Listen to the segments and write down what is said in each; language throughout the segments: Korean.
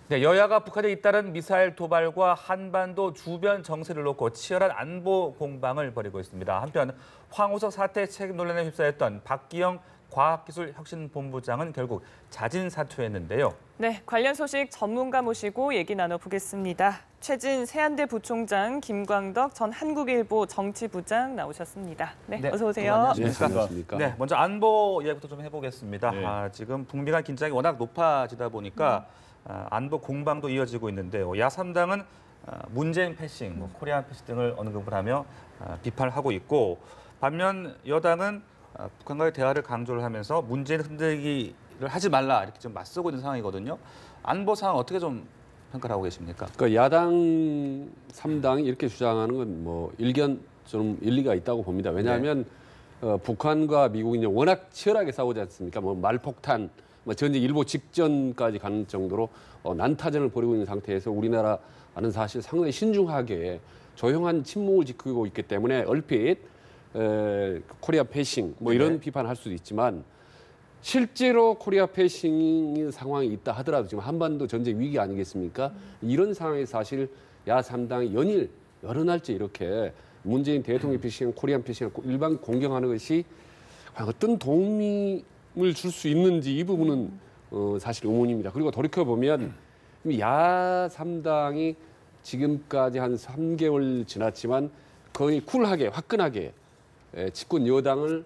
네, 여야가 북한에 잇따른 미사일 도발과 한반도 주변 정세를 놓고 치열한 안보 공방을 벌이고 있습니다. 한편 황우석 사태 책임 논란에 휩싸였던 박기영 과학기술혁신본부장은 결국 자진 사퇴했는데요. 네, 관련 소식 전문가 모시고 얘기 나눠보겠습니다. 최진 세안대 부총장, 김광덕 전 한국일보 정치부장 나오셨습니다. 네, 어서 오세요. 안녕하십니까. 네, 먼저 안보 이야기부터 좀 해보겠습니다. 네. 지금 북미 간 긴장이 워낙 높아지다 보니까 안보 공방도 이어지고 있는데요. 야3당은 문재인 패싱, 코리안 패싱 등을 언급을 하며 비판을 하고 있고, 반면 여당은 북한과의 대화를 강조를 하면서 문재인 흔들기를 하지 말라 이렇게 좀 맞서고 있는 상황이거든요. 안보 상황 어떻게 좀 평가를 하고 계십니까? 그러니까 야당 3당이 이렇게 주장하는 건 뭐 일견 좀 일리가 있다고 봅니다. 왜냐하면 북한과 미국이 이제 워낙 치열하게 싸우지 않습니까? 뭐 말폭탄, 뭐 전쟁 일보 직전까지 가는 정도로 난타전을 벌이고 있는 상태에서 우리나라는 사실 상당히 신중하게 조용한 침묵을 지키고 있기 때문에 얼핏 코리아 패싱 뭐 이런 비판을 할 수도 있지만 실제로 코리아 패싱 상황이 있다 하더라도 지금 한반도 전쟁 위기 아니겠습니까? 이런 상황에서 사실 야3당이 연일 여러 날째 이렇게 문재인 대통령 패싱, 코리안 패싱을 일반 공경하는 것이 어떤 도움을 줄 수 있는지 이 부분은 사실 의문입니다. 그리고 돌이켜보면 야3당이 지금까지 한 3개월 지났지만 거의 쿨하게 화끈하게 집권 여당을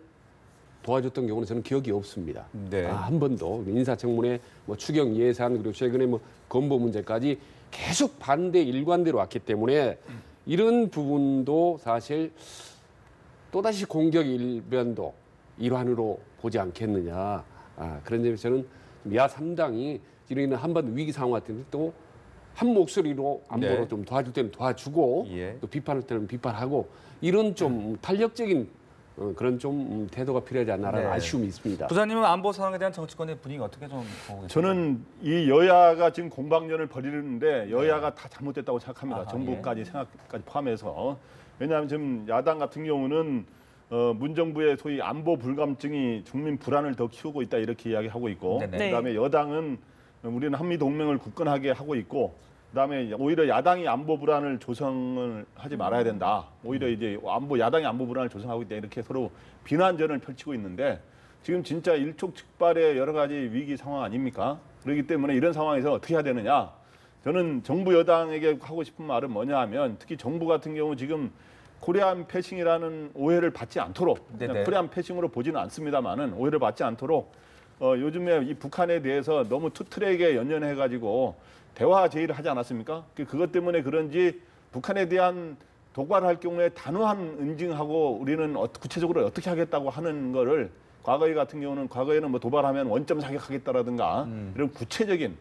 도와줬던 경우는 저는 기억이 없습니다. 네. 한 번도 인사청문회, 뭐 추경 예산 그리고 최근에 뭐 건보 문제까지 계속 반대 일관대로 왔기 때문에 이런 부분도 사실 또다시 공격 일변도 일환으로 보지 않겠느냐. 그런 점에서 저는 야3당이 이런 한반도 위기 상황 같은 때도 한 목소리로 안보로 좀 도와줄 때는 도와주고 또 비판할 때는 비판하고 이런 좀 탄력적인 그런 좀 태도가 필요하지 않나라는 아쉬움이 있습니다. 부장님은 안보 상황에 대한 정치권의 분위기 어떻게 좀 보고 계십니까? 저는 이 여야가 지금 공방전을 벌이는데 여야가 다 잘못됐다고 생각합니다. 정부까지 생각까지 포함해서. 왜냐하면 지금 야당 같은 경우는 문정부의 소위 안보 불감증이 국민 불안을 더 키우고 있다 이렇게 이야기하고 있고, 그다음에 여당은 우리는 한미 동맹을 굳건하게 하고 있고, 그다음에 오히려 야당이 안보 불안을 조성을 하지 말아야 된다. 오히려 이제 야당이 안보 불안을 조성하고 있다 이렇게 서로 비난전을 펼치고 있는데 지금 진짜 일촉즉발의 여러 가지 위기 상황 아닙니까? 그렇기 때문에 이런 상황에서 어떻게 해야 되느냐? 저는 정부 여당에게 하고 싶은 말은 뭐냐 하면 특히 정부 같은 경우 지금 코리안 패싱이라는 오해를 받지 않도록 코리안 패싱으로 보지는 않습니다만은 오해를 받지 않도록 요즘에 이 북한에 대해서 너무 투트랙에 연연해가지고 대화 제의를 하지 않았습니까? 그것 때문에 그런지 북한에 대한 도발할 경우에 단호한 응징하고 우리는 구체적으로 어떻게 하겠다고 하는 거를 과거에는 뭐 도발하면 원점 사격하겠다라든가 이런 구체적인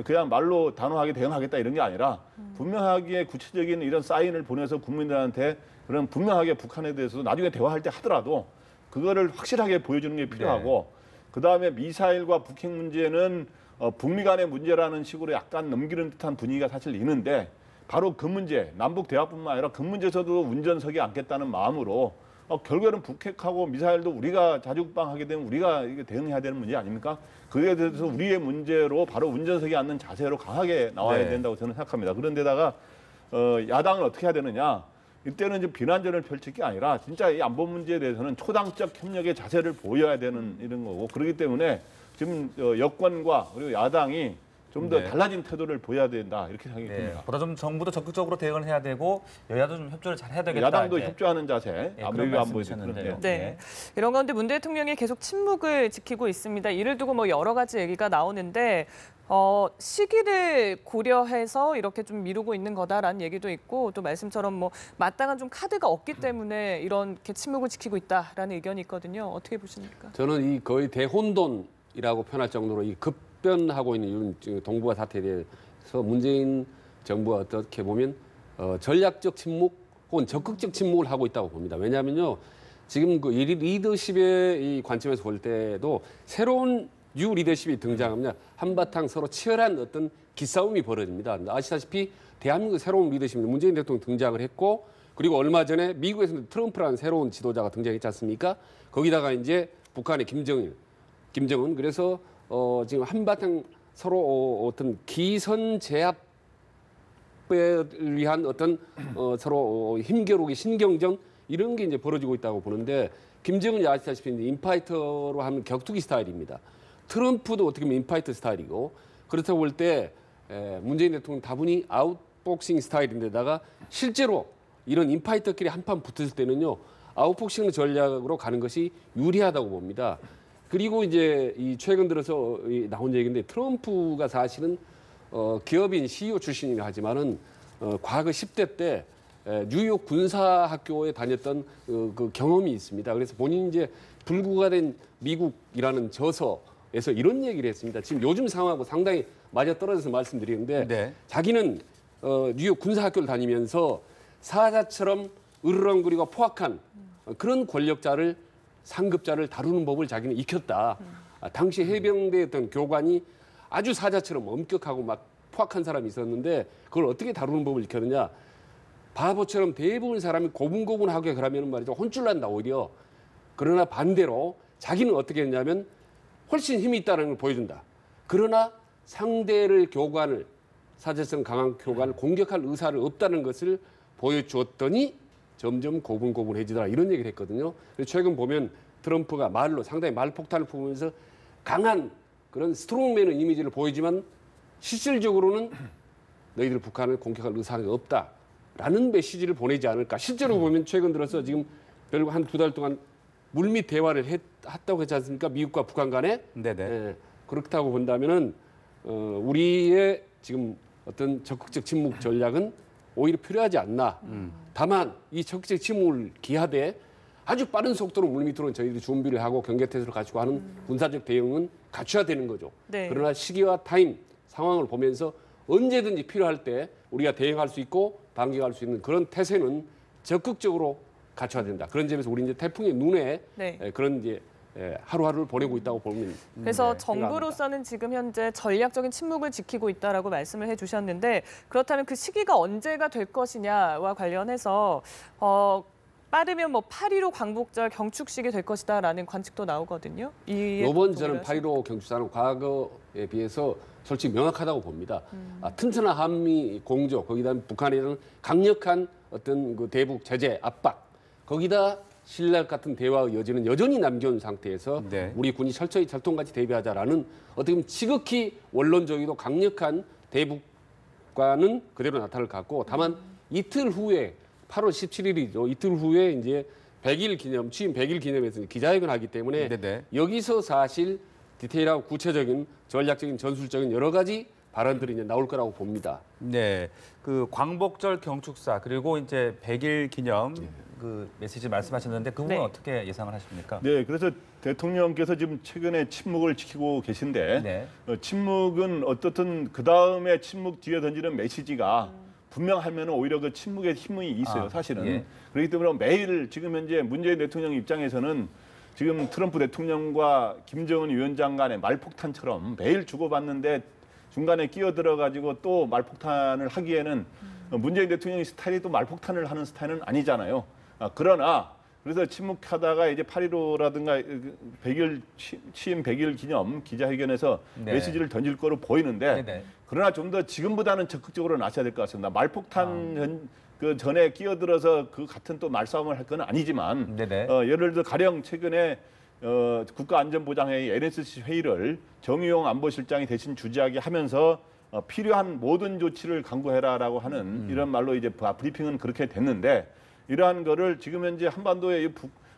그냥 말로 단호하게 대응하겠다 이런 게 아니라 분명하게 구체적인 이런 사인을 보내서 국민들한테 그런 분명하게 북한에 대해서도 나중에 대화할 때 하더라도 그거를 확실하게 보여주는 게 필요하고 그다음에 미사일과 북핵 문제는 북미 간의 문제라는 식으로 약간 넘기는 듯한 분위기가 사실 있는데 바로 그 문제, 남북 대화뿐만 아니라 그 문제에서도 운전석에 앉겠다는 마음으로 결국에는 북핵하고 미사일도 우리가 자주국방하게 되면 우리가 이게 대응해야 되는 문제 아닙니까? 그에 대해서 우리의 문제로 바로 운전석에 앉는 자세로 강하게 나와야 된다고 저는 생각합니다. 그런데다가 야당은 어떻게 해야 되느냐? 이때는 이제 비난전을 펼칠 게 아니라 진짜 이 안보 문제에 대해서는 초당적 협력의 자세를 보여야 되는 이런 거고 그렇기 때문에 지금 여권과 그리고 야당이 좀 더 달라진 태도를 보여야 된다 이렇게 생각이 듭니다. 보다 좀 정부도 적극적으로 대응을 해야 되고 여야도 좀 협조를 잘 해야 되겠다. 야당도 협조하는 자세. 그런 말씀이셨는데요. 이런 가운데 문 대통령이 계속 침묵을 지키고 있습니다. 이를 두고 뭐 여러 가지 얘기가 나오는데 시기를 고려해서 이렇게 좀 미루고 있는 거다라는 얘기도 있고 또 말씀처럼 뭐 마땅한 좀 카드가 없기 때문에 이렇게 침묵을 지키고 있다라는 의견이 있거든요. 어떻게 보십니까? 저는 이 거의 대혼돈이라고 표현할 정도로 이 급변하고 있는 이런 동북아 사태에 대해서 문재인 정부가 어떻게 보면 전략적 침묵 혹은 적극적 침묵을 하고 있다고 봅니다. 왜냐하면요. 지금 그 리더십의 이 관점에서 볼 때도 새로운 뉴 리더십이 등장하면 한바탕 서로 치열한 어떤 기싸움이 벌어집니다. 아시다시피 대한민국 새로운 리더십입니다. 문재인 대통령 등장을 했고 그리고 얼마 전에 미국에서는 트럼프라는 새로운 지도자가 등장했지 않습니까? 거기다가 이제 북한의 김정은 그래서 지금 한바탕 서로 어떤 기선 제압에 위한 어떤 서로 힘겨루기 신경전 이런 게 이제 벌어지고 있다고 보는데 김정은이 아시다시피 이제 인파이터로 하는 격투기 스타일입니다. 트럼프도 어떻게 보면 인파이터 스타일이고 그렇다고 볼 때 문재인 대통령 다분히 아웃복싱 스타일인데다가 실제로 이런 인파이터끼리 한판 붙었을 때는요 아웃복싱 전략으로 가는 것이 유리하다고 봅니다. 그리고 이제 이 최근 들어서 나온 얘기인데 트럼프가 사실은 기업인 CEO 출신이라 하지만은 과거 10대 때 뉴욕 군사학교에 다녔던 그 경험이 있습니다. 그래서 본인이 이제 불구가 된 미국이라는 저서에서 이런 얘기를 했습니다. 지금 요즘 상황하고 상당히 맞아떨어져서 말씀드리는데 네. 자기는 뉴욕 군사학교를 다니면서 사자처럼 으르렁거리고 포악한 그런 권력자를 상급자를 다루는 법을 자기는 익혔다. 당시 해병대 어떤 교관이 아주 사자처럼 엄격하고 막 포악한 사람이 있었는데 그걸 어떻게 다루는 법을 익혔느냐. 바보처럼 대부분 사람이 고분고분하게 그러면 말이죠. 혼쭐 난다 오히려. 그러나 반대로 자기는 어떻게 했냐면 훨씬 힘이 있다는 걸 보여준다. 그러나 상대를 교관을 사자성 강한 교관을 공격할 의사를 없다는 것을 보여주었더니 점점 고분고분해지더라 이런 얘기를 했거든요. 그래서 최근 보면 트럼프가 말로 상당히 말폭탄을 품으면서 강한 그런 스트롱맨의 이미지를 보이지만 실질적으로는 너희들 북한을 공격할 의사가 없다라는 메시지를 보내지 않을까. 실제로 보면 최근 들어서 지금 결국 한 2달 동안 물밑 대화를 했다고 했지 않습니까? 미국과 북한 간에. 네네. 그렇다고 본다면은 우리의 지금 어떤 적극적 침묵 전략은 오히려 필요하지 않나. 다만 이 적극적 침묵을 기하되 아주 빠른 속도로 물밑으로 저희들이 준비를 하고 경계태세를 갖추고 하는 군사적 대응은 갖춰야 되는 거죠. 네. 그러나 시기와 타임, 상황을 보면서 언제든지 필요할 때 우리가 대응할 수 있고 반격할 수 있는 그런 태세는 적극적으로 갖춰야 된다. 그런 점에서 우리 이제 태풍의 눈에 네. 그런 이제 하루하루를 보내고 있다고 보면 그래서 네, 정부로서는 지금 현재 전략적인 침묵을 지키고 있다라고 말씀을 해주셨는데 그렇다면 그 시기가 언제가 될 것이냐와 관련해서 빠르면 뭐 8.15 광복절 경축식이 될 것이다라는 관측도 나오거든요. 이번 저는 8.15 경축사는 과거에 비해서 솔직히 명확하다고 봅니다. 튼튼한 한미 공조, 거기다 북한이라는 강력한 어떤 그 대북 제재 압박, 거기다 신랄 같은 대화의 여지는 여전히 남겨온 상태에서 네. 우리 군이 철저히 철통같이 대비하자라는 어떻게 보면 지극히 원론적이고 강력한 대북과는 그대로 나타날 것 같고 다만 이틀 후에 8월 17일이죠. 이틀 후에 이제 100일 기념, 취임 100일 기념에서 기자회견을 하기 때문에 네네. 여기서 사실 디테일하고 구체적인 전략적인 전술적인 여러 가지 발언들이 이제 나올 거라고 봅니다. 네, 그 광복절 경축사 그리고 이제 100일 기념 그 메시지 말씀하셨는데 그 부분 네. 어떻게 예상을 하십니까? 네, 그래서 대통령께서 지금 최근에 침묵을 지키고 계신데 네. 침묵은 어떻든 그 다음에 침묵 뒤에 던지는 메시지가 분명하면 오히려 그 침묵의 힘이 있어요, 사실은. 예. 그렇기 때문에 매일 지금 현재 문재인 대통령 입장에서는 지금 트럼프 대통령과 김정은 위원장 간의 말폭탄처럼 매일 주고받는데 중간에 끼어들어가지고 또 말폭탄을 하기에는 문재인 대통령의 스타일이 또 말폭탄을 하는 스타일은 아니잖아요. 그러나 그래서 침묵하다가 이제 8.15라든가 100일 취임 100일 기념 기자회견에서 네. 메시지를 던질 거로 보이는데 네네. 그러나 좀 더 지금보다는 적극적으로 나서야 될 것 같습니다. 말폭탄 그 전에 끼어들어서 그 같은 또 말싸움을 할 건 아니지만 네네. 예를 들어 가령 최근에 국가안전보장회의 NSC 회의를 정의용 안보실장이 대신 주재하게 하면서 필요한 모든 조치를 강구해라라고 하는 이런 말로 이제 브리핑은 그렇게 됐는데 이러한 거를 지금 현재 한반도의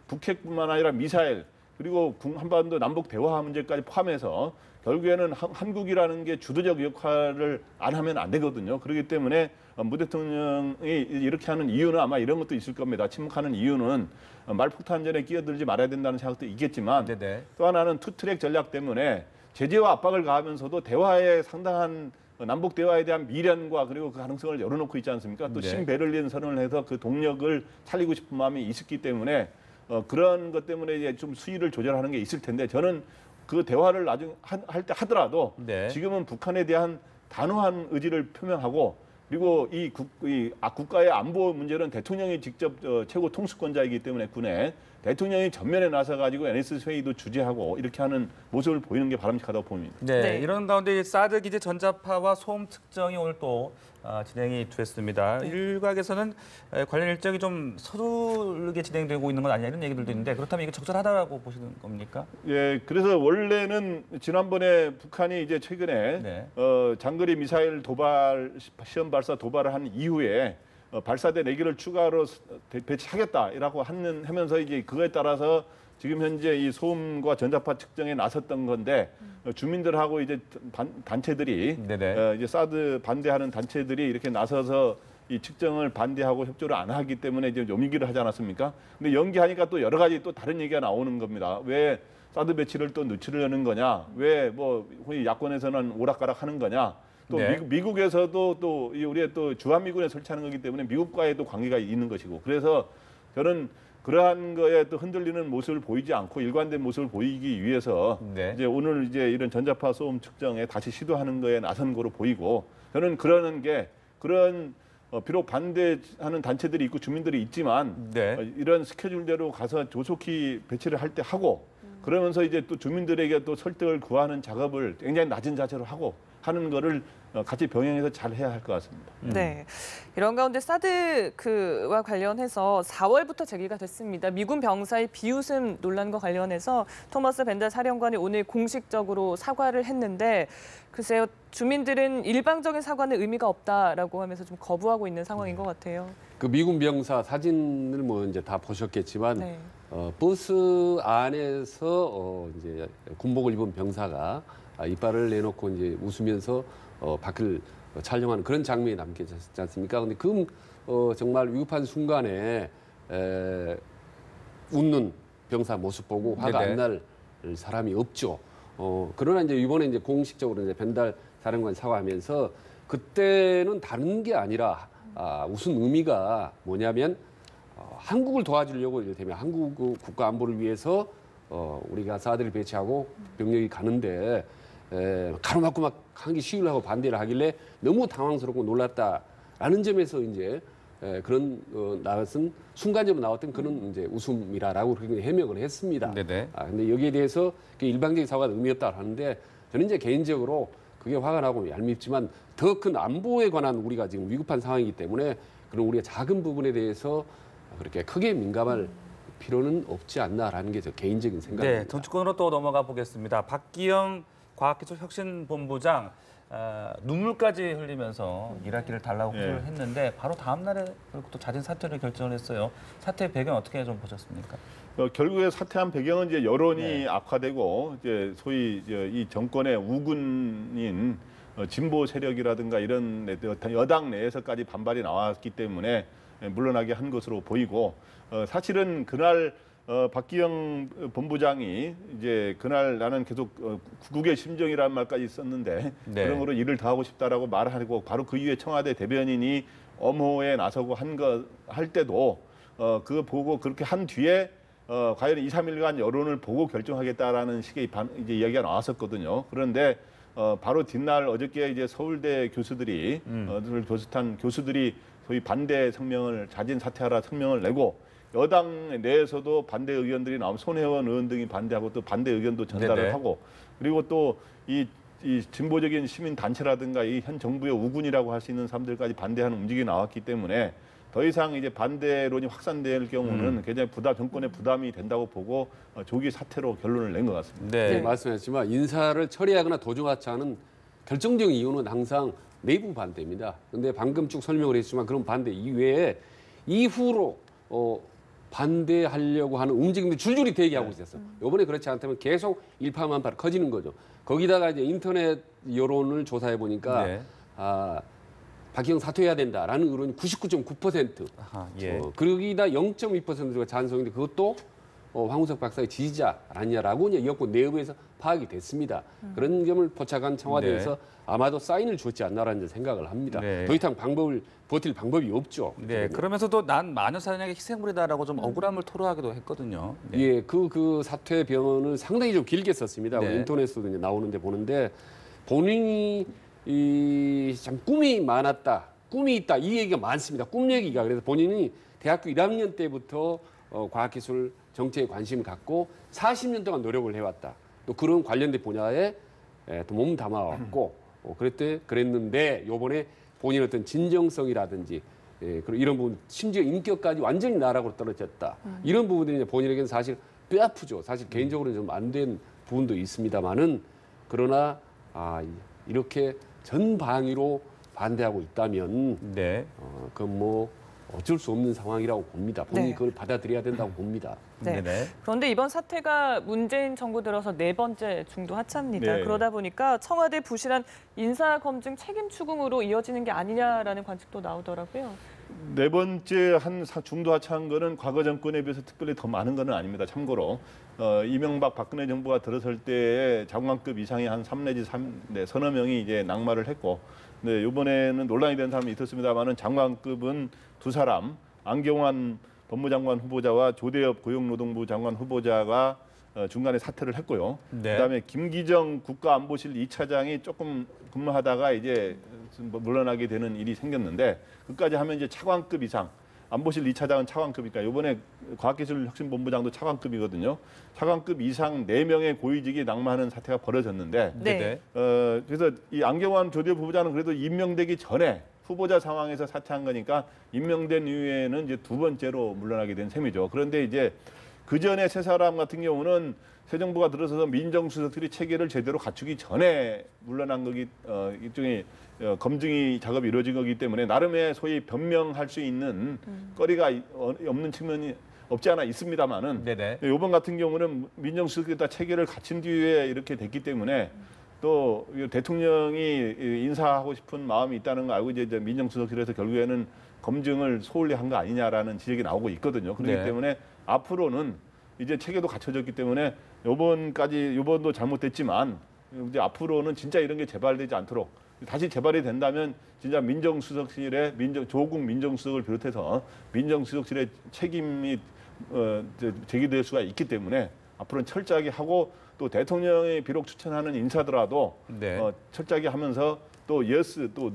북핵뿐만 아니라 미사일 그리고 한반도 남북 대화 문제까지 포함해서 결국에는 한국이라는 게 주도적 역할을 안 하면 안 되거든요. 그렇기 때문에 문 대통령이 이렇게 하는 이유는 아마 이런 것도 있을 겁니다. 침묵하는 이유는 말폭탄전에 끼어들지 말아야 된다는 생각도 있겠지만 네네. 또 하나는 투트랙 전략 때문에 제재와 압박을 가하면서도 대화에 상당한 남북 대화에 대한 미련과 그리고 그 가능성을 열어놓고 있지 않습니까? 또 네. 신베를린 선언을 해서 그 동력을 살리고 싶은 마음이 있었기 때문에 그런 것 때문에 이제 좀 수위를 조절하는 게 있을 텐데 저는 그 대화를 나중에 할 때 하더라도 네. 지금은 북한에 대한 단호한 의지를 표명하고 그리고 국가의 안보 문제는 대통령이 직접 최고 통수권자이기 때문에 군에 대통령이 전면에 나서 가지고 NS 회의도 주재하고 이렇게 하는 모습을 보이는 게 바람직하다고 봅니다. 네, 네. 이런 가운데 사드 기제 전자파와 소음 측정이 오늘 또 진행이 됐습니다. 네. 일각에서는 관련 일정이 좀 서두르게 진행되고 있는 건 아니냐 이런 얘기들도 있는데 그렇다면 이게 적절하다고 보시는 겁니까? 예, 그래서 원래는 지난번에 북한이 이제 최근에 네. 장거리 미사일 도발 시험 발사 도발을 한 이후에 발사대 4개를 추가로 배치하겠다라고 하면서 이제 그거에 따라서 지금 현재 이 소음과 전자파 측정에 나섰던 건데 주민들하고 이제 단체들이 네네. 이제 사드 반대하는 단체들이 이렇게 나서서 이 측정을 반대하고 협조를 안 하기 때문에 이제 연기를 하지 않았습니까? 근데 연기하니까 또 여러 가지 또 다른 얘기가 나오는 겁니다. 왜 사드 배치를 또 늦추려는 거냐? 왜 뭐 야권에서는 오락가락 하는 거냐? 또 네. 미국에서도 또 우리의 또 주한미군에 설치하는 거기 때문에 미국과의 또 관계가 있는 것이고 그래서 저는 그러한 거에 또 흔들리는 모습을 보이지 않고 일관된 모습을 보이기 위해서 네. 이제 오늘 이제 이런 전자파 소음 측정에 다시 시도하는 거에 나선 거로 보이고 저는 그러는 게 그런 비록 반대하는 단체들이 있고 주민들이 있지만 네. 이런 스케줄대로 가서 조속히 배치를 할 때 하고 그러면서 이제 또 주민들에게 또 설득을 구하는 작업을 굉장히 낮은 자세로 하고 하는 거를 같이 병행해서 잘 해야 할 것 같습니다. 네. 이런 가운데 사드와 관련해서 4월부터 제기가 됐습니다. 미군 병사의 비웃음 논란과 관련해서 토머스 벤달 사령관이 오늘 공식적으로 사과를 했는데 글쎄요. 주민들은 일방적인 사과는 의미가 없다라고 하면서 좀 거부하고 있는 상황인 것 같아요. 그 미군 병사 사진을 뭐 이제 다 보셨겠지만 네. 버스 안에서 이제 군복을 입은 병사가 이빨을 내놓고 이제 웃으면서 밖을 촬영하는 그런 장면이 남겨졌지 않습니까? 근데 그 정말 위급한 순간에 웃는 병사 모습 보고 화가 네네. 안 날 사람이 없죠. 그러나 이제 이번에 이제 공식적으로 이제 벤달 사령관이 사과하면서 그때는 다른 게 아니라 웃은 의미가 뭐냐면 한국을 도와주려고 이를테면 한국 국가 안보를 위해서 우리가 사드를 배치하고 병력이 가는데 가로막고 막 한기 시위를 하고 반대를 하길래 너무 당황스럽고 놀랐다라는 점에서 이제 그런 나왔은 순간적으로 나왔던 그런 이제 웃음이라라고 그렇게 해명을 했습니다. 네네. 근데 여기에 대해서 일방적인 사과는 의미 없다 하는데 저는 이제 개인적으로 그게 화가 나고 얄밉지만 더 큰 안보에 관한 우리가 지금 위급한 상황이기 때문에 그런 우리가 작은 부분에 대해서 그렇게 크게 민감할 필요는 없지 않나라는 게 저 개인적인 생각입니다. 네, 정치권으로 또 넘어가 보겠습니다. 박기영 과학기술혁신본부장 눈물까지 흘리면서 일하기를 달라고 호소를 했는데 바로 다음 날에 또 자진 사퇴를 결정을 했어요. 사퇴 배경 어떻게 좀 보셨습니까? 결국에 사퇴한 배경은 이제 여론이 네. 악화되고 이제 소위 이제 이 정권의 우군인 진보 세력이라든가 이런 여당 내에서까지 반발이 나왔기 때문에 물러나게 한 것으로 보이고 사실은 그날 박기영 본부장이 이제 그날 나는 계속 국국의 심정이라는 말까지 썼는데 네. 그런 거로 일을 더 하고 싶다라고 말하고 바로 그 이후에 청와대 대변인이 엄호에 나서고 할 때도 그거 보고 그렇게 한 뒤에 과연 2, 3일간 여론을 보고 결정하겠다라는 식의 이제 이야기가 나왔었거든요. 그런데 바로 뒷날 어저께 이제 서울대 교수들이 를 비롯한 교수들이 소위 반대 성명을 자진 사퇴하라 성명을 내고 여당 내에서도 반대 의견들이 나오면 손혜원 의원 등이 반대하고 또 반대 의견도 전달을 네네. 하고 그리고 또 이 진보적인 시민 단체라든가 이 현 정부의 우군이라고 할 수 있는 사람들까지 반대하는 움직임이 나왔기 때문에 더 이상 이제 반대론이 확산될 경우는 굉장히 정권의 부담이 된다고 보고 조기 사퇴로 결론을 낸 것 같습니다. 네. 말씀하셨지만 인사를 처리하거나 도중하지 않은 결정적인 이유는 항상 내부 반대입니다. 그런데 방금 쭉 설명을 했지만 그런 반대 이외에 이후로 반대하려고 하는 움직임이 줄줄이 대기하고 있었어요. 이번에 그렇지 않다면 계속 일파만파 커지는 거죠. 거기다가 이제 인터넷 여론을 조사해 보니까 네. 박기영 사퇴해야 된다라는 의론이 99.9%. 아하, 예. 거기다 0.2%가 찬성인데 그것도 황우석 박사의 지지자 아니냐라고 이제 여권 내부에서 파악이 됐습니다. 그런 점을 포착한 청와대에서 네. 아마도 사인을 줬지 않나라는 생각을 합니다. 네. 더 이상 버틸 방법이 없죠. 네, 그러면서도 난 마녀 사냥의 희생물이다라고 좀 억울함을 토로하기도 했거든요. 네. 예, 그 사퇴 변호는 상당히 좀 길게 썼습니다. 네. 인터넷에도 이제 나오는데 보는데 본인이 참 꿈이 많았다, 꿈이 있다 이 얘기가 많습니다. 꿈 얘기가 그래서 본인이 대학교 1학년 때부터 과학기술 정책에 관심을 갖고 40년 동안 노력을 해왔다. 또 그런 관련된 분야에 또 몸 담아왔고 그랬는데 요번에 본인 어떤 진정성이라든지 그리고 이런 부분 심지어 인격까지 완전히 나락으로 떨어졌다. 이런 부분들이 이제 본인에게는 사실 뼈아프죠. 사실 개인적으로는 좀 안 된 부분도 있습니다만은 그러나 이렇게 전방위로 반대하고 있다면 네. 그건 뭐 어쩔 수 없는 상황이라고 봅니다. 본인이 네. 그걸 받아들여야 된다고 봅니다. 네. 네네. 그런데 이번 사태가 문재인 정부 들어서 4번째 중도 하차입니다. 네. 그러다 보니까 청와대 부실한 인사검증 책임 추궁으로 이어지는 게 아니냐라는 관측도 나오더라고요. 4번째 중도 하차한 거는 과거 정권에 비해서 특별히 더 많은 건 아닙니다. 참고로 이명박 박근혜 정부가 들어설 때 장관급 이상이 한 3 내지 서너 명이 이제 낙마를 했고, 네, 이번에는 논란이 된 사람이 있었습니다만은 장관급은 2사람, 안경환 법무장관 후보자와 조대엽 고용노동부 장관 후보자가 중간에 사퇴를 했고요. 네. 그다음에 김기정 국가안보실 2차장이 조금 근무하다가 이제 물러나게 되는 일이 생겼는데, 그까지 하면 이제 차관급 이상, 안보실 2차장은 차관급이니까 이번에 과학기술혁신본부장도 차관급이거든요. 차관급 이상 4명의 고위직이 낙마하는 사태가 벌어졌는데, 네. 그래서 이 안경환 조대엽 후보자는 그래도 임명되기 전에 후보자 상황에서 사퇴한 거니까 임명된 이후에는 이제 2번째로 물러나게 된 셈이죠. 그런데 이제 그 전에 세 사람 같은 경우는 새 정부가 들어서서 민정수석들이 체계를 제대로 갖추기 전에 물러난 거기 일종의 검증이 작업이 이루어진 거기 때문에 나름의 소위 변명할 수 있는 거리가 없는 측면이 없지 않아 있습니다만은 네네. 이번 같은 경우는 민정수석이 다 체계를 갖춘 뒤에 이렇게 됐기 때문에 또 대통령이 인사하고 싶은 마음이 있다는 거 알고 이제 민정수석실에서 결국에는 검증을 소홀히 한 거 아니냐라는 지적이 나오고 있거든요. 그렇기 네. 때문에 앞으로는 이제 체계도 갖춰졌기 때문에 요번도 잘못됐지만 이제 앞으로는 진짜 이런 게 재발되지 않도록 다시 재발이 된다면 진짜 민정수석실의 조국 민정수석을 비롯해서 민정수석실의 책임이 제기될 수가 있기 때문에 앞으로는 철저하게 하고 또 대통령이 비록 추천하는 인사더라도 네. 철저하게 하면서 또 예스 또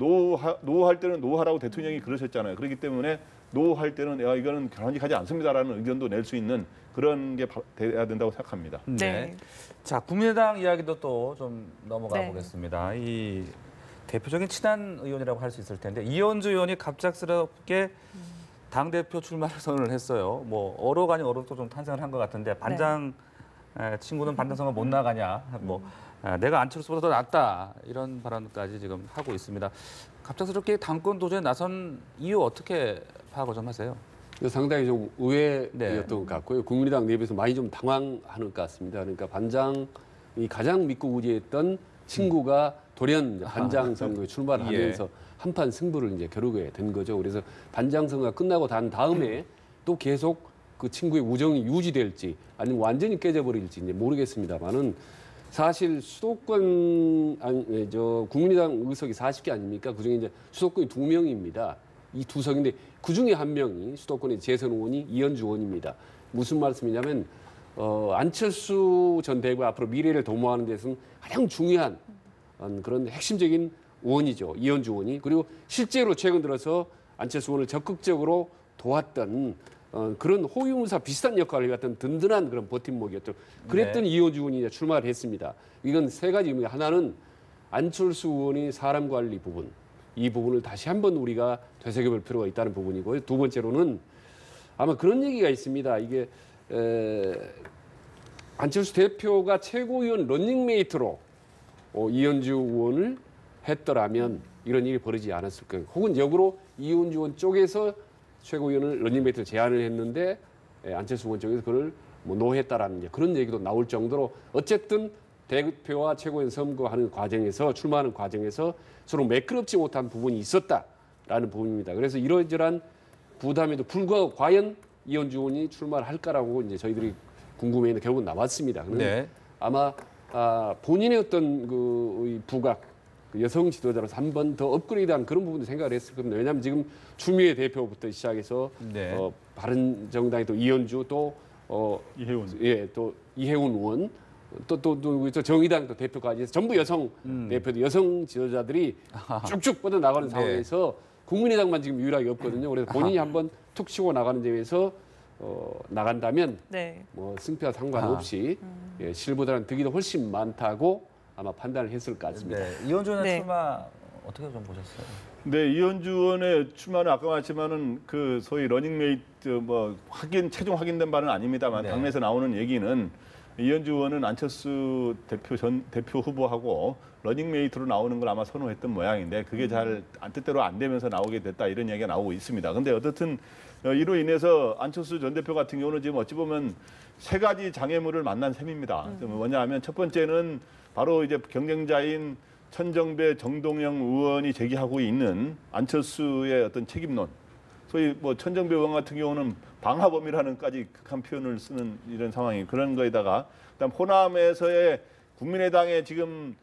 노할 때는 노하라고 대통령이 그러셨잖아요. 그렇기 때문에 노할 때는 이거는 결혼직하지 않습니다라는 의견도 낼 수 있는 그런 게 돼야 된다고 생각합니다. 네. 자, 국민의당 이야기도 또 좀 넘어가 네. 보겠습니다. 이 대표적인 친한 의원이라고 할 수 있을 텐데 이현주 의원이 갑작스럽게 당 대표 출마를 선언을 했어요. 뭐 어록 아닌 어록도 좀 탄생을 한 것 같은데 반장 친구는 반장선거 못 나가냐, 뭐 내가 안철수보다 더 낫다 이런 발언까지 지금 하고 있습니다. 갑작스럽게 당권 도전에 나선 이유 어떻게 파악을 좀 하세요? 상당히 좀 의외였던 네. 것 같고요. 국민의당 내부에서 많이 좀 당황하는 것 같습니다. 그러니까 반장이 가장 믿고 의지했던 친구가 돌연 반장 선거에 출마를 예. 하면서 한판 승부를 이제 겨루게 된 거죠. 그래서 반장 선거가 끝나고 난 다음에 또 계속 그 친구의 우정이 유지될지 아니면 완전히 깨져버릴지 이제 모르겠습니다만은 사실 수도권 국민의당 의석이 40개 아닙니까? 그중에 이제 수도권이 2명입니다. 이 2석인데 그 중에 한 명이 수도권의 재선 의원이 이현주 의원입니다. 무슨 말씀이냐면 안철수 전 대구 앞으로 미래를 도모하는 데서는 가장 중요한 그런 핵심적인 의원이죠. 이현주 의원이. 그리고 실제로 최근 들어서 안철수 의원을 적극적으로 도왔던 그런 호위무사 비슷한 역할을 해왔던 든든한 그런 버팀목이었죠. 그랬던 네. 이현주 의원이 이제 출마를 했습니다. 이건 세 가지 의미가 하나는 안철수 의원의 사람 관리 부분. 이 부분을 다시 한번 우리가 되새겨볼 필요가 있다는 부분이고요. 두 번째로는 아마 그런 얘기가 있습니다. 이게 안철수 대표가 최고위원 런닝메이트로 이현주 의원을 했더라면 이런 일이 벌어지지 않았을 거예요. 혹은 역으로 이현주 의원 쪽에서 최고위원을 런닝메이트로 제안을 했는데 안철수 의원 쪽에서 그걸 뭐 노했다라는 그런 얘기도 나올 정도로 어쨌든 대표와 최고위원 선거하는 과정에서 출마하는 과정에서 서로 매끄럽지 못한 부분이 있었다라는 부분입니다. 그래서 이러저러한 부담에도 불구하고 과연 이현주 의원이 출마를 할까라고 이제 저희들이 궁금해했는데 결국은 나왔습니다. 네. 아마 본인의 어떤 그 부각, 그 여성 지도자로서 한 번 더 업그레이드한 그런 부분도 생각을 했을 겁니다. 왜냐하면 지금 추미애 대표부터 시작해서 네. 바른정당의 또 이현주 또 이혜훈. 예, 또 이혜훈 의원 또 정의당 또 대표까지 해서 전부 여성 대표도 여성 지도자들이 쭉쭉 뻗어 나가는 네. 상황에서 국민의당만 지금 유일하게 없거든요. 그래서 본인이 한번 툭 치고 나가는 점에서 나간다면 네. 뭐 승패와 상관없이 예, 실보다는 득이 더 훨씬 많다고 아마 판단을 했을 것 같습니다. 네. 이현주 의원 네. 출마 어떻게 좀 보셨어요? 네, 이현주 의원의 출마는 아까 말했지만은 그 소위 러닝메이트 뭐 최종 확인된 바는 아닙니다만 네. 당내에서 나오는 얘기는 이현주 의원은 안철수 대표 후보하고 러닝메이트로 나오는 걸 아마 선호했던 모양인데 그게 잘 뜻대로 안 되면서 나오게 됐다 이런 이야기가 나오고 있습니다. 근데 어떻든 이로 인해서 안철수 전 대표 같은 경우는 지금 어찌 보면 세 가지 장애물을 만난 셈입니다. 뭐냐하면 첫 번째는 바로 이제 경쟁자인 천정배, 정동영 의원이 제기하고 있는 안철수의 어떤 책임론. 소위 뭐 천정배 의원 같은 경우는 방화범이라는까지 극한 표현을 쓰는 이런 상황이 그런 거에다가 그다음 호남에서의 국민의당의 지금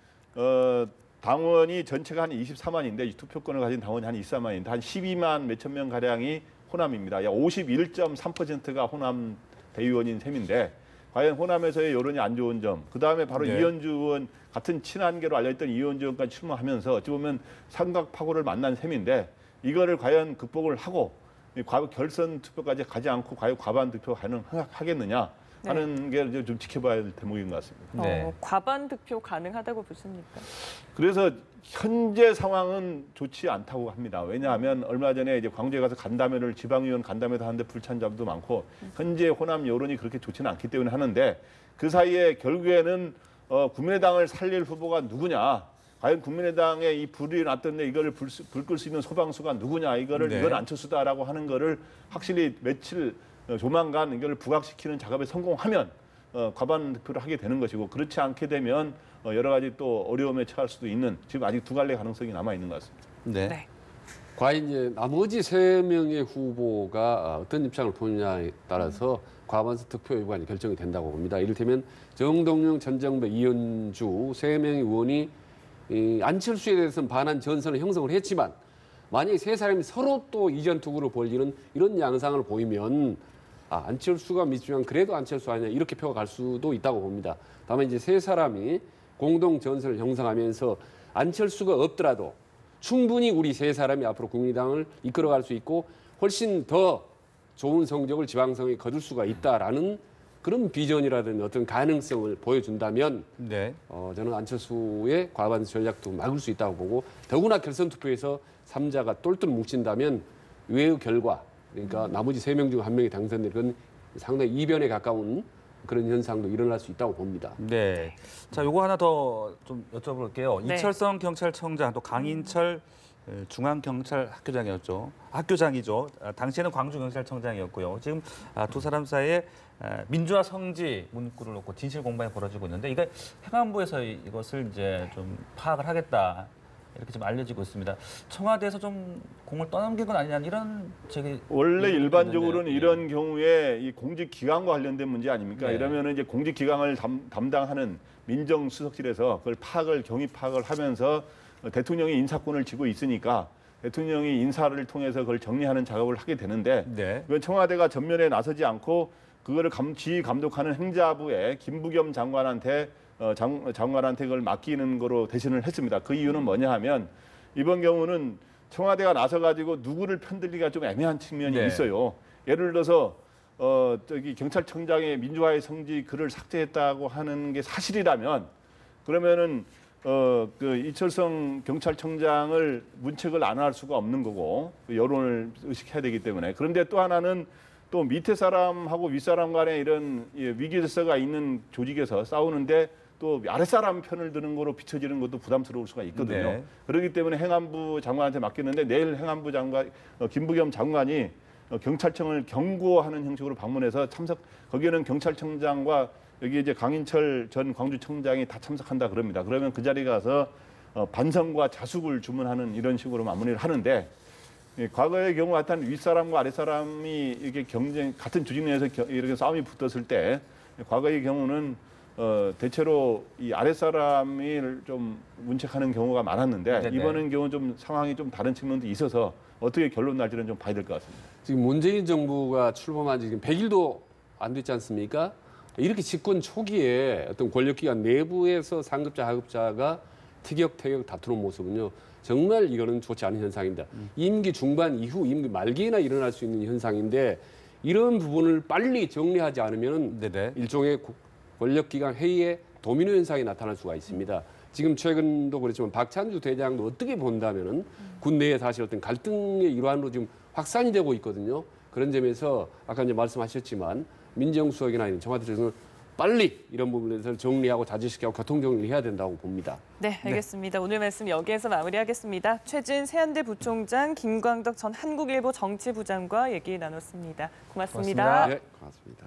당원이 전체가 한 24만인데 투표권을 가진 당원이 한 24만인데 한 12만 몇천 명 가량이 호남입니다. 약 51.3%가 호남 대의원인 셈인데 과연 호남에서의 여론이 안 좋은 점, 그 다음에 바로 네. 이현주 의원 같은 친한계로 알려있던 이현주 의원까지 출마하면서 어찌 보면 삼각파고를 만난 셈인데 이거를 과연 극복을 하고 결선 투표까지 가지 않고 과연 과반 투표 가능하겠느냐 하는 게 좀 지켜봐야 될 대목인 것 같습니다. 네. 과반 득표 가능하다고 보십니까? 그래서 현재 상황은 좋지 않다고 합니다. 왜냐하면 얼마 전에 이제 광주에 가서 간담회를 지방의원 간담회도 하는데 불참자도 많고 현재 호남 여론이 그렇게 좋지는 않기 때문에 하는데 그 사이에 결국에는 국민의당을 살릴 후보가 누구냐? 과연 국민의당에 이 불이 났던데 이거를 불 끌 수 있는 소방수가 누구냐? 이건 안철수다라고 하는 거를 확실히 조만간 이걸 부각시키는 작업에 성공하면 과반 득표를 하게 되는 것이고 그렇지 않게 되면 여러 가지 또 어려움에 처할 수도 있는 지금 아직 두 갈래 가능성이 남아 있는 것 같습니다. 네. 네. 과연 이제 나머지 3명의 후보가 어떤 입장을 보느냐에 따라서 과반수 득표 여부가 결정이 된다고 봅니다. 이를테면 정동영, 천정배, 이현주 3명의 의원이 안철수에 대해서는 반한 전선을 형성을 했지만 만약에 3사람이 서로 또 이전 투구를 벌이는 이런 양상을 보이면 안철수가 미치면 그래도 안철수 아니냐 이렇게 표가 갈 수도 있다고 봅니다. 다만 이제 3사람이 공동 전선을 형성하면서 안철수가 없더라도 충분히 우리 3사람이 앞으로 국민의당을 이끌어갈 수 있고 훨씬 더 좋은 성적을 지방선거에 거둘 수가 있다라는 그런 비전이라든지 어떤 가능성을 보여준다면 네. 저는 안철수의 과반수 전략도 막을 수 있다고 보고 더구나 결선 투표에서 3자가 똘똘 뭉친다면 의외의 결과 그러니까 나머지 3명 중 1명이 당선된 그건 상당히 이변에 가까운 그런 현상도 일어날 수 있다고 봅니다. 네. 자, 요거 하나 더 좀 여쭤볼게요. 네. 이철성 경찰청장 또 강인철 학교장이죠. 당시에는 광주경찰청장이었고요. 지금 두 사람 사이에 민주화 성지 문구를 놓고 진실 공방이 벌어지고 있는데 이게 행안부에서 이것을 이제 좀 파악을 하겠다. 이렇게 좀 알려지고 있습니다. 청와대에서 좀 공을 떠넘긴 건 아니냐 이런 제기 원래 일반적으로는 있는데요. 이런 경우에 이 공직기관과 관련된 문제 아닙니까? 네. 이러면은 이제 공직기관을 담당하는 민정수석실에서 그걸 경위 파악을 하면서 대통령이 인사권을 쥐고 있으니까 대통령이 인사를 통해서 그걸 정리하는 작업을 하게 되는데 네. 이건 청와대가 전면에 나서지 않고 그거를 지휘 감독하는 행자부의 김부겸 장관한테 그걸 맡기는 거로 대신을 했습니다. 그 이유는 뭐냐 하면 이번 경우는 청와대가 나서가지고 누구를 편들기가 좀 애매한 측면이 네. 있어요. 예를 들어서 경찰청장의 민주화의 성지 글을 삭제했다고 하는 게 사실이라면 그러면은 그 이철성 경찰청장을 문책을 안 할 수가 없는 거고 여론을 의식해야 되기 때문에 그런데 또 하나는 또 밑에 사람하고 윗사람 간에 이런 위기 질서가 있는 조직에서 싸우는데 또 아랫사람 편을 드는 거로 비춰지는 것도 부담스러울 수가 있거든요. 네. 그렇기 때문에 행안부 장관한테 맡겼는데 내일 행안부 장관 김부겸 장관이 경찰청을 경고하는 형식으로 방문해서 거기에는 경찰청장과 여기 이제 강인철 전 광주청장이 다 참석한다 그럽니다. 그러면 그 자리에 가서 반성과 자숙을 주문하는 이런 식으로 마무리를 하는데 과거의 경우 같은 윗사람과 아랫사람이 이렇게 같은 조직 내에서 이렇게 싸움이 붙었을 때 과거의 경우는 대체로 이 아랫사람이 좀 문책하는 경우가 많았는데 네네. 이번엔 경우 좀 상황이 좀 다른 측면도 있어서 어떻게 결론 날지는 좀 봐야 될 것 같습니다. 지금 문재인 정부가 출범한 지 지금 100일도 안 됐지 않습니까? 이렇게 집권 초기에 어떤 권력기관 내부에서 상급자, 하급자가 티격태격 다투는 모습은요. 정말 이거는 좋지 않은 현상입니다. 임기 중반 이후, 임기 말기에나 일어날 수 있는 현상인데 이런 부분을 빨리 정리하지 않으면 네네. 일종의 권력기관 회의에 도미노 현상이 나타날 수가 있습니다. 지금 최근도 그렇지만 박찬주 대장도 어떻게 본다면은 군 내에 사실 어떤 갈등의 일환으로 지금 확산이 되고 있거든요. 그런 점에서 아까 이제 말씀하셨지만 민정수석이나 아니면 청와대 쪽에서는 빨리 이런 부분에 대해서 정리하고 자제시키고 교통 정리를 해야 된다고 봅니다. 네, 알겠습니다. 오늘 말씀 여기에서 마무리하겠습니다. 최진 세한대 부총장, 김광덕 전 한국일보 정치부장과 얘기 나눴습니다. 고맙습니다. 고맙습니다. 네, 고맙습니다.